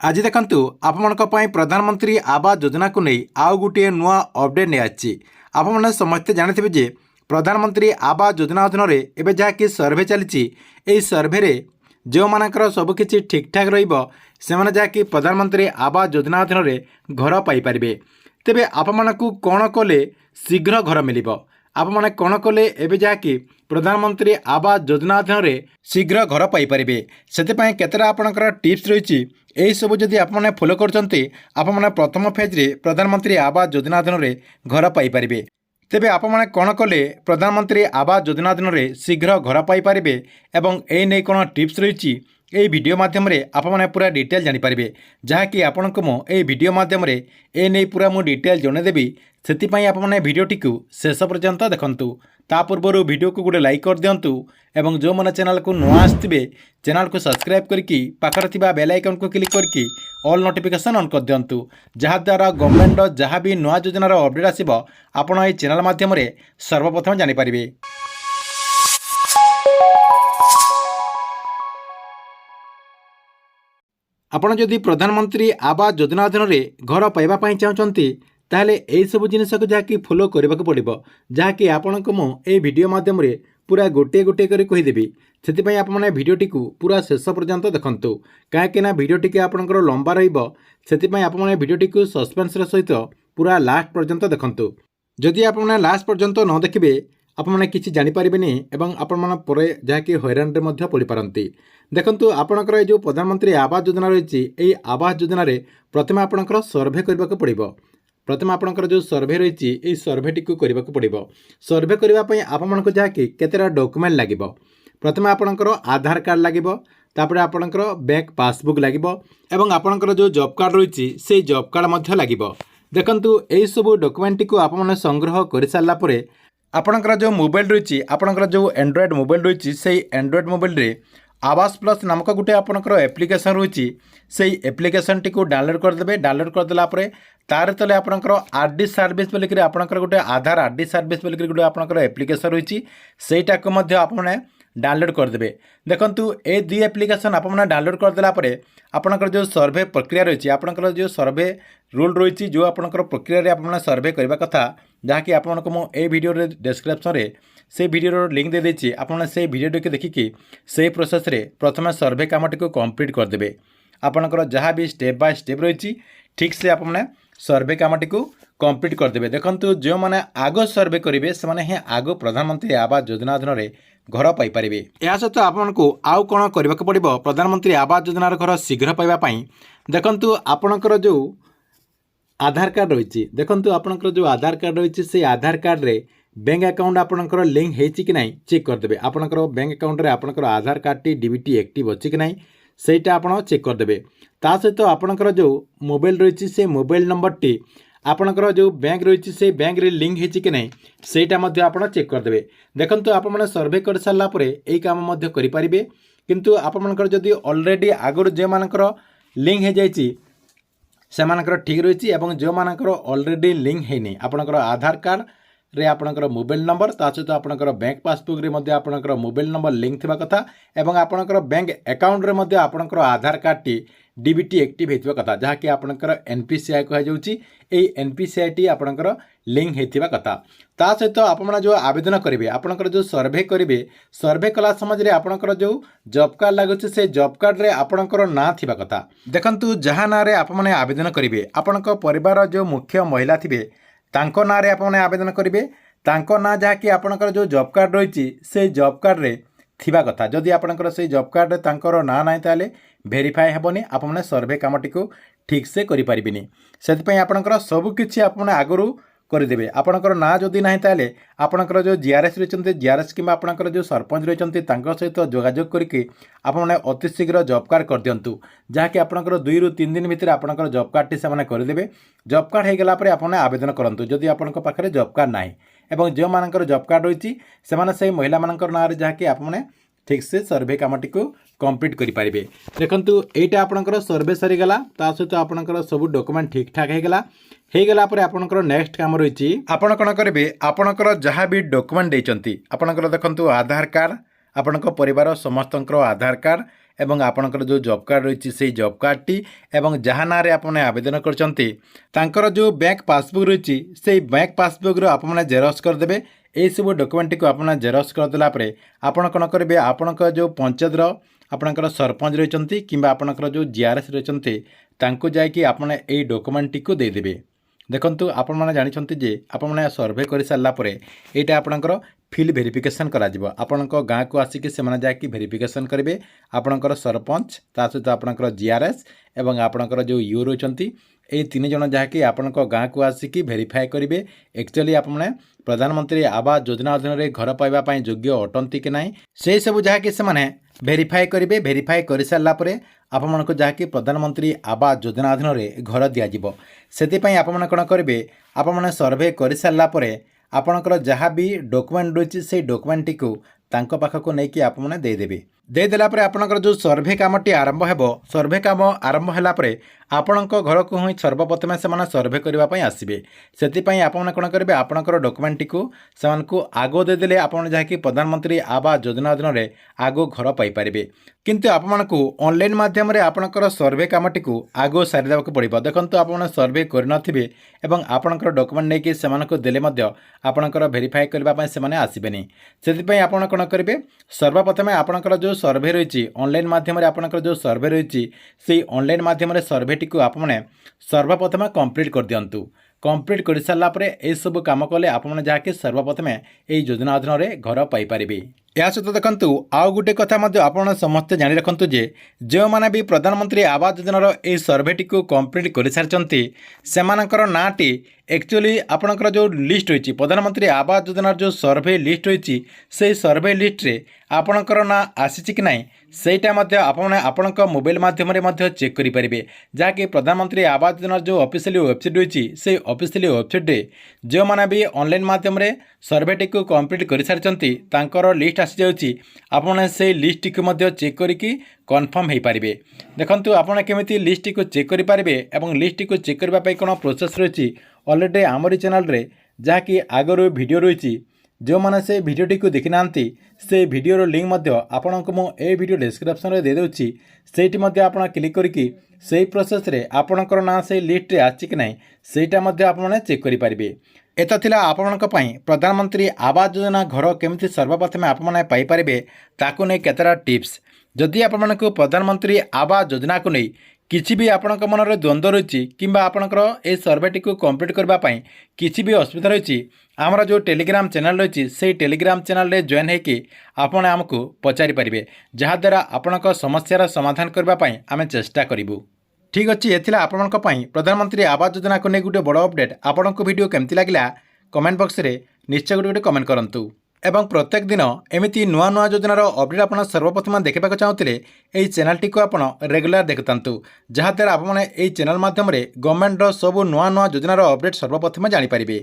आज देखंतु आपमनक पई प्रधानमंत्री आवास योजना को नहीं आउ गोटे नुआ अपडेट नहीं आछि। आपमने समस्ते जानिथिबे जे प्रधानमंत्री आवास योजना अधीन एबे जहाँकि सर्वे चली सर्वे जो मानकर सबकि ठीक ठाक रही जहाँकि प्रधानमंत्री आवास योजना अधीन घर पाइपर। तेबे आपमानकु कौन कले शीघ्र घर मिलिबो, आपमाने कौन कले एबे जहाँकि प्रधानमंत्री आवास योजना अधीन शीघ्र घर पाइपर से केतरा आपणकर टिप्स रही यही सब जदि आपने फॉलो करते आपने प्रथम फेज्रे प्रधानमंत्री आवास योजना अधीन घर पाइपर। तेबे आपने कौन कले प्रधानमंत्री आवास योजना अधीन शीघ्र घर पाइपर एवं ए नहीं कौन टिप्स रही यही वीडियो माध्यम आपने पूरा डिटेल जानीपारे जहाँकि आपण को मुझे वीडियो माध्यम ए नहीं पूरा मु डिटेल जनईदेवी से आपने वीडियोटी को शेष पर्यंत देखंतु। ता पूर्व वीडियो को गोटे लाइक कर दिंतु एवं जो मैंने चैनल को नुआ आसवे चैनल को सब्सक्राइब करके पाखर थिबा बेल आइकन को क्लिक करके ऑल नोटिफिकेशन ऑन कर दिंतु जहाद्वारा गवर्नमेंट जहाँ भी नुआ योजनार अपडेट आसो आपण ये चैनल माध्यम सर्वप्रथम जानीपारे। आपण जदि प्रधानमंत्री आवास योजना अधीन घर पाइबा चाहते ताहले एई सब जिनिस को जहाँकि फॉलो करने को पड़ो जहाँकि आपण को मुझे वीडियो माध्यम पूरा गोटे गोटे कर कहीदेवी से आपने वीडियोटी को पूरा शेष पर्यंत देखंतु कहीं वीडियोटी के आपंकर लंबा रही आपने वीडियोटी को सस्पेंस सहित पूरा लास्ट पर्यंत देखंतु। जदि आपने लास्ट पर्यंत न देखिए आपने किसी जानीपारे एवं आपण जहाँकि हैरान पड़ पारती। देखंतु आपणकर जो प्रधानमंत्री आवास योजना रही यही आवास योजना प्रथम आपणकर सर्वे करने को पड़ो। प्रथम आपणकर जो सर्वे रही यही सर्वेटी को करने को पड़ो। सर्वे करने आपको जहाँकि केतेटा डॉक्यूमेंट लगे प्रथम आपणकर आधार कार्ड लगे तापर आपणकर बैंक पासबुक लगे एवं आपणकर जो जॉब कार्ड रही से जॉब कार्ड लगे। देखंतु यही सब डॉक्यूमेंट को आपने संग्रह कर सारापर आपणकर जो मोबाइल रही आपणकर जो एंड्रॉयड मोबाइल रही से एंड्रॉयड मोबाइल रे आवास प्लस नामक गोटे आपणकर एप्लिकेशन रही से एप्लिकेशन टी को डाउनलोड करदे। डाउनलोड करदेला तार तले आपणकर आरडी सर्विस बोलिक आपणकर गोटे आधार आरडी सर्विस बोलिक गोटे आपणकर एप्लिकेशन रही सेटा को मध्य आपने डाउनलोड करदे। देखंतु ए दुई एप्लिकेशन आपने डाउनलोड करदेला आपणकर जो सर्वे प्रक्रिया रही आपणकर जो सर्वे रूल रही जो आपणकर प्रक्रिया आपने सर्वे करने कथा जहाँकि आपको मुझे वीडियो डिस्क्रिप्शन से वीडियो लिंक दे देछि आपने से वीडियो के देखिकी से प्रोसेस रे प्रथम सर्वे कामटी को कंप्लीट करदे। आपणकर जहाँ भी स्टेप बाय स्टेप रही ठीक से आपने सर्वे कामटी को कंप्लीट करदे। देखंतु जो मैंने आग सर्वे करेंगे से आग प्रधानमंत्री आवास योजना अधीन घर पाइपर। यह सहित आपको आउ कौन करने को पड़ो प्रधानमंत्री आवास योजनार घर शीघ्र पाइबापी। देखंतु आपणकर जो आधार कार्ड रही देखंतु आपणकर जो आधार कार्ड रही से आधार कार्ड रे बैंक अकाउंट आपणकर लिंक होती कि नहीं चेक करदे। आपणकर बैंक अकाउंट रे आपणकर आधार कार्ड टी डीबीटी एक्टिव अच्छी कि नहीं सेटा आपण चेक करदे। ता सहित आपणकर जो मोबाइल रही से मोबाइल नंबर टी आपणकर जो बैंक रही से बैंक रे लिंक होती कि नहीं सेटा मध्य आपण चेक करदे। देखंतु आपने सर्वे कर सारा पर यही काम मध्य करें किंतु आपणकर जदि ऑलरेडी आगुरी जो मानकर लिंक हो जाइए सेमानकर ठीक रही एवं जो मानकर ऑलरेडी लिंक हैनी आपणकर आधार कार्ड रे आपणकर मोबाइल नंबर ता सहित आपणकर बैंक पासबुक रे मध्य आपणकर मोबाइल नंबर लिंक थिबा कथा एवं आपणकर बैंक अकाउंट रे मध्य आपणकर आधार कार्ड टी डीबीटी एक्टिव हेतिबा कथा जहाँकि आपणकर एनपीसीआई कह जाउची एई एनपीसीआई टी आपणकर लिंक हेतिबा कथा। ता सहित आपण जो आवेदन करेंगे आपणकर जो सर्वे करेंगे सर्वे कला समय आपणकर जो जॉब कार्ड लगुच से जॉब कार्ड रे आपणकर ना थिबा कथा। देखंतु जहाँ ना रे आपने आवेदन करेंगे आपणकर परिवार जो मुख्य महिला थिबे तांको ना रे आपने आवेदन करेंगे तांको ना जहाँकि आपणकर जो जॉब कार्ड रही से जॉब कार्ड रे थिबा कथा। जदि आपणकर से जॉब कार्ड रे तांकर ना नाही ताले भेरीफाई हेबनी आपने सर्वे कामटी को ठीक से करि परिबिनी सेति आपणकर सब किछि आपने आगरू करदेवे। आपणकर ना जदि नाही ताले आपणकर जो जीआरएस रही जीआरएस कि आपणकर जो सरपंच रही सहित जोगाजोग करके आपने अति शीघ्र जॉब कार्ड कर दिंतु जहाँकि आपणकर 2 ରୁ 3 दिन भितर आपणकर जॉब कार्ड टी से करदेवे। जॉब कार्ड हो गला आपने आवेदन करूँ जदि आपंक पाखे जॉब कार्ड ना एवं जो मानकर जॉब कार्ड रही से महिला मानकर ना जहाँकि आपने ठीक से सर्वे कामटी को कंप्लीट करें। देखंतु एटा आपणकर सर्वे सरीगला ता सहित आपणकर सब डॉक्यूमेंट ठीक ठाक होगला आपणकर नेक्स्ट काम रही आपण कौन करेंगे आपणकर जहाँ भी डॉक्यूमेंट देइचंती आपणकर देखंतु आधार कार्ड आपणकर परिवार समस्तंकर आधार कार्ड ଏବଂ ଆପଣଙ୍କର ଯେଉଁ ଜବ୍ କାର୍ଡ଼ ରହିଛି ସେଇ ଜବ୍ କାର୍ଡ଼ଟି ଏବଂ ଯାହା ନାଁରେ ଆପଣ ଆବେଦନ କରିଛନ୍ତି ତାଙ୍କର ଯେଉଁ ବ୍ୟାଙ୍କ ପାସବୁକ୍ ରହିଛି ସେଇ ବ୍ୟାଙ୍କ ପାସବୁକ୍ର ଆପଣମାନେ ଜେରକ୍ସ କରିଦେବେ। ଏହିସବୁ ଡକୁମେଣ୍ଟଟିକୁ ଆପଣ ଜେରକ୍ସ କରିଦେଲା ପରେ ଆପଣ କ'ଣ କରିବେ, ଆପଣଙ୍କ ଯେଉଁ ପଞ୍ଚାୟତର ଆପଣଙ୍କର ସରପଞ୍ଚ ରହିଛନ୍ତି କିମ୍ବା ଆପଣଙ୍କର ଯେଉଁ ଜିଆର୍ଏସ୍ ରହିଛନ୍ତି ତାଙ୍କୁ ଯାଇକି ଆପଣ ଏଇ ଡକୁମେଣ୍ଟଟିକୁ ଦେଇଦେବେ। ଦେଖନ୍ତୁ ଆପଣମାନେ ଜାଣିଛନ୍ତି ଯେ ଆପଣମାନେ ସର୍ଭେ କରିସାରିଲା ପରେ ଏଇଟା ଆପଣଙ୍କର ଫିଲ୍ଡ ଭେରିଫିକେସନ୍ କରାଯିବ। ଆପଣଙ୍କ ଗାଁକୁ ଆସିକି ସେମାନେ ଯାଇକି ଭେରିଫିକେସନ୍ କରିବେ। ଆପଣଙ୍କର ସରପଞ୍ଚ ତା ସହିତ ଆପଣଙ୍କର ଜିଆର୍ଏସ୍ ଏବଂ ଆପଣଙ୍କର ଯେଉଁ ୟୁ ରହିଛନ୍ତି এই 3 ଜଣ ଯାହାକି ଆପଣଙ୍କ ଗାଁକୁ ଆସିକି ଭେରିଫାଏ କରିବେ ଆକ୍ଚୁଆଲି ଆପଣମାନେ ପ୍ରଧାନମନ୍ତ୍ରୀ ଆବାସ ଯୋଜନା ଅଧୀନରେ ଘର ପାଇବା ପାଇଁ ଯୋଗ୍ୟ ଅଟନ୍ତି କି ନାହିଁ ସେହି ସବୁ ଯାହାକି ସେମାନେ ଭେରିଫାଏ କରିବେ। ଭେରିଫାଏ କରିସାରିଲା ପରେ ଆପଣମାନଙ୍କୁ ଯାହାକି ପ୍ରଧାନମନ୍ତ୍ରୀ ଆବାସ ଯୋଜନା ଅଧୀନରେ ଘର ଦିଆଯିବ। ସେଥିପାଇଁ ଆପଣମାନେ କ'ଣ କରିବେ, ଆପଣମାନେ ସର୍ଭେ କରିସାରିଲା ପରେ ଆପଣଙ୍କର ଯାହା ବି ଡକୁମେଣ୍ଟ ରହିଛି ସେଇ ଡକୁମେଣ୍ଟଟିକୁ ତାଙ୍କ ପାଖକୁ ନେଇକି ଆପଣମାନେ ଦେଇଦେବେ। ଦେଇଦେଲା ପରେ ଆପଣଙ୍କର ଯେଉଁ ସର୍ଭେ କାମଟି ଆରମ୍ଭ ହେବ, ସର୍ଭେ କାମ ଆରମ୍ଭ ହେଲା ପରେ ଆପଣଙ୍କ ଘରକୁ ହିଁ ସର୍ବପ୍ରଥମେ ସେମାନେ ସର୍ଭେ କରିବା ପାଇଁ ଆସିବେ। ସେଥିପାଇଁ ଆପଣମାନେ କ'ଣ କରିବେ, ଆପଣଙ୍କର ଡକୁମେଣ୍ଟଟିକୁ ସେମାନଙ୍କୁ ଆଗ ଦେଇଦେଲେ ଆପଣ ଯାହାକି ପ୍ରଧାନମନ୍ତ୍ରୀ ଆବାସ ଯୋଜନା ଅଧୀନରେ ଆଗ ଘର ପାଇପାରିବେ। କିନ୍ତୁ ଆପଣମାନଙ୍କୁ ଅନଲାଇନ୍ ମାଧ୍ୟମରେ ଆପଣଙ୍କର ସର୍ଭେ କାମଟିକୁ ଆଗ ସାରିଦେବାକୁ ପଡ଼ିବ। ଦେଖନ୍ତୁ ଆପଣମାନେ ସର୍ଭେ କରିନଥିବେ ଏବଂ ଆପଣଙ୍କର ଡକୁମେଣ୍ଟ ନେଇକି ସେମାନଙ୍କୁ ଦେଲେ ମଧ୍ୟ ଆପଣଙ୍କର ଭେରିଫାଏ କରିବା ପାଇଁ ସେମାନେ ଆସିବେନି। ସେଥିପାଇଁ ଆପଣ କ'ଣ କରିବେ, ସର୍ବପ୍ରଥମେ ଆପଣଙ୍କର ଯେଉଁ ସର୍ଭେ ରହିଛି ଅନଲାଇନ୍ ମାଧ୍ୟମରେ ଆପଣଙ୍କର ଯେଉଁ ସର୍ଭେ ରହିଛି ସେଇ ଅନଲାଇନ୍ ମାଧ୍ୟମରେ ସର୍ଭେଟିକୁ ଆପଣମାନେ ସର୍ବପ୍ରଥମେ କମ୍ପ୍ଲିଟ୍ କରିଦିଅନ୍ତୁ। କମ୍ପ୍ଲିଟ୍ କରିସାରିଲା ପରେ ଏସବୁ କାମ କଲେ ଆପଣମାନେ ଯାହାକି ସର୍ବପ୍ରଥମେ ଏହି ଯୋଜନା ଅଧୀନରେ ଘର ପାଇପାରିବେ। ଏହା ସହିତ ଦେଖନ୍ତୁ ଆଉ ଗୋଟେ କଥା ମଧ୍ୟ ଆପଣ ସମସ୍ତେ ଜାଣି ରଖନ୍ତୁ ଯେ ଯେଉଁମାନେ ବି ପ୍ରଧାନମନ୍ତ୍ରୀ ଆବାସ ଯୋଜନାର ଏହି ସର୍ଭେଟିକୁ କମ୍ପ୍ଲିଟ୍ କରିସାରିଛନ୍ତି ସେମାନଙ୍କର ନାଁଟି ଆକ୍ଚୁଆଲି ଆପଣଙ୍କର ଯେଉଁ ଲିଷ୍ଟ ରହିଛି ପ୍ରଧାନମନ୍ତ୍ରୀ ଆବାସ ଯୋଜନାର ଯେଉଁ ସର୍ଭେ ଲିଷ୍ଟ ରହିଛି ସେହି ସର୍ଭେ ଲିଷ୍ଟରେ ଆପଣଙ୍କର ନାଁ ଆସିଛି କି ନାହିଁ ସେଇଟା ମଧ୍ୟ ଆପଣମାନେ ଆପଣଙ୍କ ମୋବାଇଲ ମାଧ୍ୟମରେ ମଧ୍ୟ ଚେକ୍ କରିପାରିବେ। ଯାହାକି ପ୍ରଧାନମନ୍ତ୍ରୀ ଆବାସ ଯୋଜନାର ଯେଉଁ ଅଫିସିଆଲି ୱେବସାଇଟ୍ ରହିଛି ସେହି ଅଫିସିଆଲି ୱେବସାଇଟ୍ରେ ଯେଉଁମାନେ ବି ଅନଲାଇନ୍ ମାଧ୍ୟମରେ ସର୍ଭେଟିକୁ କମ୍ପ୍ଲିଟ୍ କରିସାରିଛନ୍ତି ତାଙ୍କର ଲିଷ୍ଟ ଆସିଯାଉଛି। ଆପଣମାନେ ସେହି ଲିଷ୍ଟଟିକୁ ମଧ୍ୟ ଚେକ୍ କରିକି କନଫର୍ମ ହୋଇପାରିବେ। ଦେଖନ୍ତୁ ଆପଣ କେମିତି ଲିଷ୍ଟଟିକୁ ଚେକ୍ କରିପାରିବେ ଏବଂ ଲିଷ୍ଟଟିକୁ ଚେକ୍ କରିବା ପାଇଁ କ'ଣ ପ୍ରୋସେସ୍ ରହିଛି ଅଲରେଡ଼ି ଆମରି ଚ୍ୟାନେଲରେ ଯାହାକି ଆଗରୁ ଭିଡ଼ିଓ ରହିଛି। ଯେଉଁମାନେ ସେ ଭିଡ଼ିଓଟିକୁ ଦେଖିନାହାନ୍ତି ସେ ଭିଡ଼ିଓର ଲିଙ୍କ୍ ମଧ୍ୟ ଆପଣଙ୍କୁ ମୁଁ এই ଭିଡ଼ିଓ ଡେସ୍କ୍ରିପ୍ସନରେ ଦେଇଦେଉଛି। ସେଇଠି ମଧ୍ୟ ଆପଣ କ୍ଲିକ୍ କରିକି ସେହି ପ୍ରୋସେସ୍ରେ ଆପଣଙ୍କର ନାଁ ସେହି ଲିଷ୍ଟରେ ଆସିଛି କି ନାହିଁ ସେଇଟା ମଧ୍ୟ ଆପଣମାନେ ଚେକ୍ କରିପାରିବେ। ଏତ ଥିଲା ଆପଣଙ୍କ ପାଇଁ ପ୍ରଧାନମନ୍ତ୍ରୀ ଆବାସ ଯୋଜନା ଘର କେମିତି ସର୍ବପ୍ରଥମେ ଆପଣମାନେ ପାଇପାରିବେ ତାକୁ ନେଇ କେତେଟା ଟିପ୍ସ। ଯଦି ଆପଣମାନଙ୍କୁ ପ୍ରଧାନମନ୍ତ୍ରୀ ଆବାସ ଯୋଜନାକୁ ନେଇ କିଛି ବି ଆପଣଙ୍କ ମନରେ ଦ୍ୱନ୍ଦ୍ୱ ରହିଛି କିମ୍ବା ଆପଣଙ୍କର ଏହି ସର୍ଭେଟିକୁ କମ୍ପ୍ଲିଟ୍ କରିବା ପାଇଁ କିଛି ବି ଅସୁବିଧା ରହିଛି ଆମର ଯେଉଁ ଟେଲିଗ୍ରାମ ଚ୍ୟାନେଲ୍ ରହିଛି ସେହି ଟେଲିଗ୍ରାମ ଚ୍ୟାନେଲରେ ଜଏନ୍ ହୋଇକି ଆପଣ ଆମକୁ ପଚାରିପାରିବେ, ଯାହାଦ୍ୱାରା ଆପଣଙ୍କ ସମସ୍ୟାର ସମାଧାନ କରିବା ପାଇଁ ଆମେ ଚେଷ୍ଟା କରିବୁ। ଠିକ୍ ଅଛି, ଏଥିଲା ଆପଣଙ୍କ ପାଇଁ ପ୍ରଧାନମନ୍ତ୍ରୀ ଆବାସ ଯୋଜନାକୁ ନେଇ ଗୋଟେ ବଡ଼ ଅପଡେଟ୍। ଆପଣଙ୍କୁ ଭିଡ଼ିଓ କେମିତି ଲାଗିଲା କମେଣ୍ଟ ବକ୍ସରେ ନିଶ୍ଚୟ ଗୋଟେ କମେଣ୍ଟ କରନ୍ତୁ ଏବଂ ପ୍ରତ୍ୟେକ ଦିନ ଏମିତି ନୂଆ ନୂଆ ଯୋଜନାର ଅପଡେଟ୍ ଆପଣ ସର୍ବପ୍ରଥମେ ଦେଖିବାକୁ ଚାହୁଁଥିଲେ ଏହି ଚ୍ୟାନେଲଟିକୁ ଆପଣ ରେଗୁଲାର ଦେଖୁଥାନ୍ତୁ, ଯାହାଦ୍ୱାରା ଆପଣମାନେ ଏହି ଚ୍ୟାନେଲ ମାଧ୍ୟମରେ ଗଭର୍ଣ୍ଣମେଣ୍ଟର ସବୁ ନୂଆ ନୂଆ ଯୋଜନାର ଅପଡେଟ୍ ସର୍ବପ୍ରଥମେ ଜାଣିପାରିବେ।